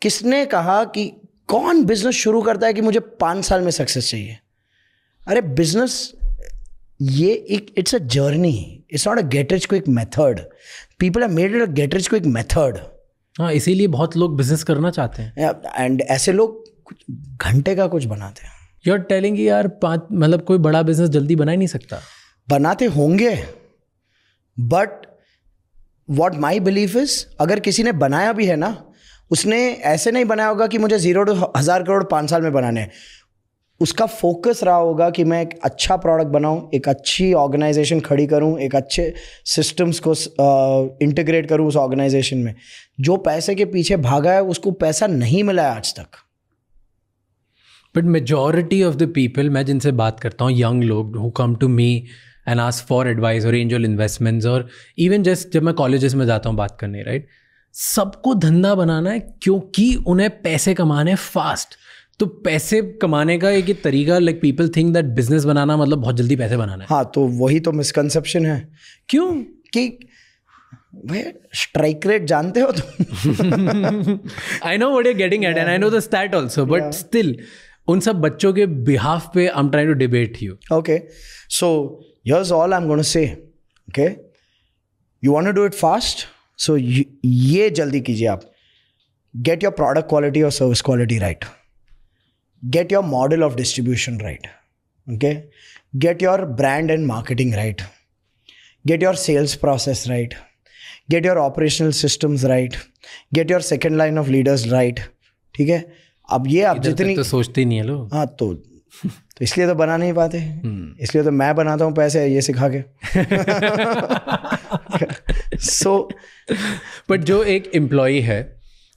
किसने कहा कि कौन बिजनेस शुरू करता है कि मुझे 5 साल में सक्सेस चाहिए? अरे बिजनेस ये एक it's a journey, it's not a get rich quick method. People have made it a get rich quick method. हाँ, इसीलिए बहुत लोग बिजनेस करना चाहते हैं. एंड ऐसे लोग कुछ घंटे का कुछ बनाते हैं. यू आर टेलिंग यार मतलब कोई बड़ा बिजनेस जल्दी बना ही नहीं सकता. बनाते होंगे, but what my belief is, अगर किसी ने बनाया भी है ना, उसने ऐसे नहीं बनाया होगा कि मुझे 0 to 1000 करोड़ 5 साल में बनाने हैं. उसका फोकस रहा होगा कि मैं एक अच्छा प्रोडक्ट बनाऊं, एक अच्छी ऑर्गेनाइजेशन खड़ी करूं, एक अच्छे सिस्टम्स को इंटीग्रेट करूं उस ऑर्गेनाइजेशन में. जो पैसे के पीछे भागा है उसको पैसा नहीं मिला है आज तक. But majority of the people, मैं जिनसे बात करता हूँ, यंग लोग who come to me and ask for advice और एंजल इन्वेस्टमेंट्स, और इवन जस्ट जब मैं कॉलेजेस में जाता हूँ बात करने, राइट, सबको धंधा बनाना है क्योंकि उन्हें पैसे कमाने हैं फास्ट. तो पैसे कमाने का एक तरीका, like people think that business बनाना मतलब बहुत जल्दी पैसे बनाना है. हाँ, तो वही तो मिसकंसेप्शन है. क्यों? कि भाई स्ट्राइक रेट जानते हो तुम? I know what you are getting at and I know the stat also, but still उन सब बच्चों के बिहाफ पे I am trying to debate you. Okay, so here's all I am gonna say. Okay, you want to do it fast, so ये जल्दी कीजिए आप. Get your product quality और service quality right. Get your model of distribution right. Okay, get your brand and marketing right. Get your sales process right. Get your operational systems right. Get your second line of leaders right. ठीक है, अब ये आप जितनी तो सोचते ही नहीं है लोग. हाँ, तो इसलिए तो बना नहीं पाते. इसलिए तो मैं बनाता हूँ पैसे ये सिखा के. So, बट जो एक एम्प्लॉई है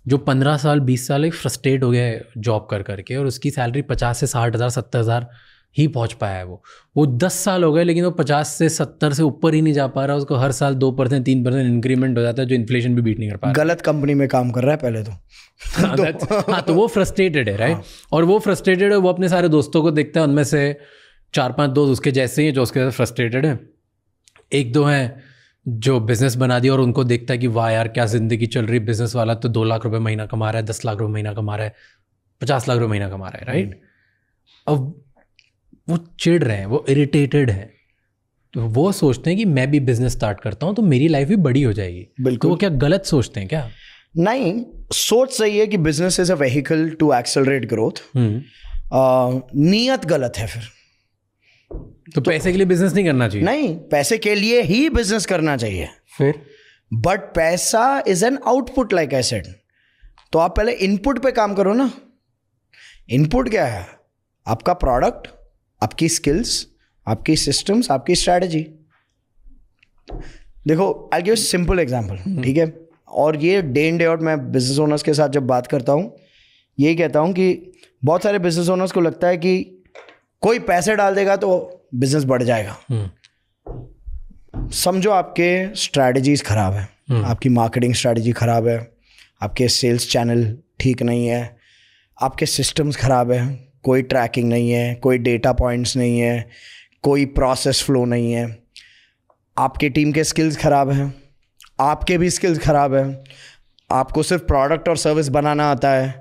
जो 15 साल 20 साल एक फ्रस्ट्रेट हो गया है जॉब कर करके, और उसकी सैलरी 50 से 60 हज़ार 70 हज़ार ही पहुंच पाया है, वो 10 साल हो गए लेकिन वो 50 से 70 से ऊपर ही नहीं जा पा रहा. उसको हर साल 2% 3% इंक्रीमेंट हो जाता है, जो इन्फ्लेशन भी बीट नहीं कर पा रहा. गलत कंपनी में काम कर रहा है पहले तो. हाँ, तो वो फ्रस्ट्रेटेड है, राइट. और वो फ्रस्ट्रेटेड है, वो अपने सारे दोस्तों को देखता है, उनमें से 4-5 दोस्त उसके जैसे ही हैं जो उसके साथ फ्रस्ट्रेटेड है. 1-2 हैं जो बिजनेस बना दिया और उनको देखता है कि वाह यार क्या ज़िंदगी चल रही. बिजनेस वाला तो 2 लाख रुपए महीना कमा रहा है, 10 लाख रुपए महीना कमा रहा है, 50 लाख रुपए महीना कमा रहा है, राइट. अब वो चिढ़ रहे हैं, वो इरिटेटेड है, तो वो सोचते हैं कि मैं भी बिजनेस स्टार्ट करता हूँ तो मेरी लाइफ भी बड़ी हो जाएगी. बिल्कुल. तो वो क्या गलत सोचते हैं क्या? नहीं, सोच सही है कि business is a vehicle to accelerate growth. नीयत गलत है फिर. तो पैसे के लिए बिजनेस नहीं करना चाहिए? नहीं, पैसे के लिए ही बिजनेस करना चाहिए फिर. बट पैसा is an output, like I said. तो आप पहले इनपुट पे काम करो ना. इनपुट क्या है? आपका प्रोडक्ट, आपकी स्किल्स, आपकी सिस्टम्स, आपकी स्ट्रैटेजी. देखो, आई गिव सिंपल एग्जांपल, ठीक है. और ये डे इन डे आउट मैं बिजनेस ओनर्स के साथ जब बात करता हूँ, यही कहता हूँ कि बहुत सारे बिजनेस ओनर्स को लगता है कि कोई पैसे डाल देगा तो बिजनेस बढ़ जाएगा. समझो आपके स्ट्रैटेजीज खराब है, आपकी मार्केटिंग स्ट्रैटेजी खराब है, आपके सेल्स चैनल ठीक नहीं है, आपके सिस्टम्स खराब है, कोई ट्रैकिंग नहीं है, कोई डेटा पॉइंट्स नहीं है, कोई प्रोसेस फ्लो नहीं है, आपके टीम के स्किल्स खराब हैं, आपके भी स्किल्स खराब है, आपको सिर्फ प्रोडक्ट और सर्विस बनाना आता है,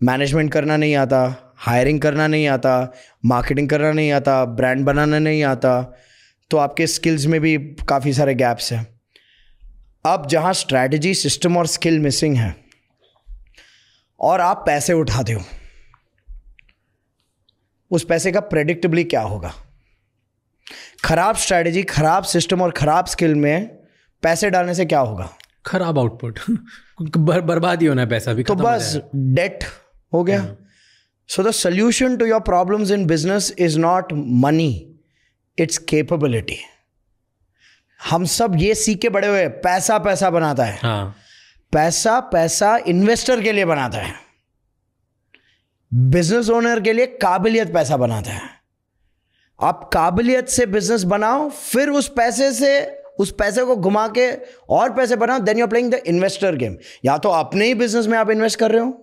मैनेजमेंट करना नहीं आता, हायरिंग करना नहीं आता, मार्केटिंग करना नहीं आता, ब्रांड बनाना नहीं आता, तो आपके स्किल्स में भी काफ़ी सारे गैप्स हैं. अब जहाँ स्ट्रैटेजी, सिस्टम और स्किल मिसिंग है और आप पैसे उठाते हो, उस पैसे का प्रेडिक्टेबली क्या होगा? खराब स्ट्रैटेजी, खराब सिस्टम और खराब स्किल में पैसे डालने से क्या होगा? खराब आउटपुट. बर्बाद ही होना है, पैसा भी तो बस डेट हो गया. So the solution to your problems in business is not money, it's capability. हम सब ये सीख के बड़े हुए, पैसा पैसा बनाता है. हाँ. पैसा पैसा इन्वेस्टर के लिए बनाता है, बिजनेस ओनर के लिए काबिलियत पैसा बनाता है. आप काबिलियत से बिजनेस बनाओ, फिर उस पैसे को घुमा के और पैसे बनाओ, then you are playing the investor game. या तो अपने ही बिजनेस में आप इन्वेस्ट कर रहे हो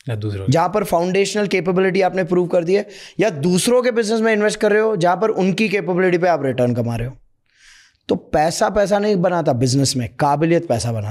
जहां पर फाउंडेशनल कैपेबिलिटी आपने प्रूव कर दी है, या दूसरों के बिजनेस में इन्वेस्ट कर रहे हो जहां पर उनकी कैपेबिलिटी पे आप रिटर्न कमा रहे हो. तो पैसा पैसा नहीं बनाता बिजनेस में, काबिलियत पैसा बनाता.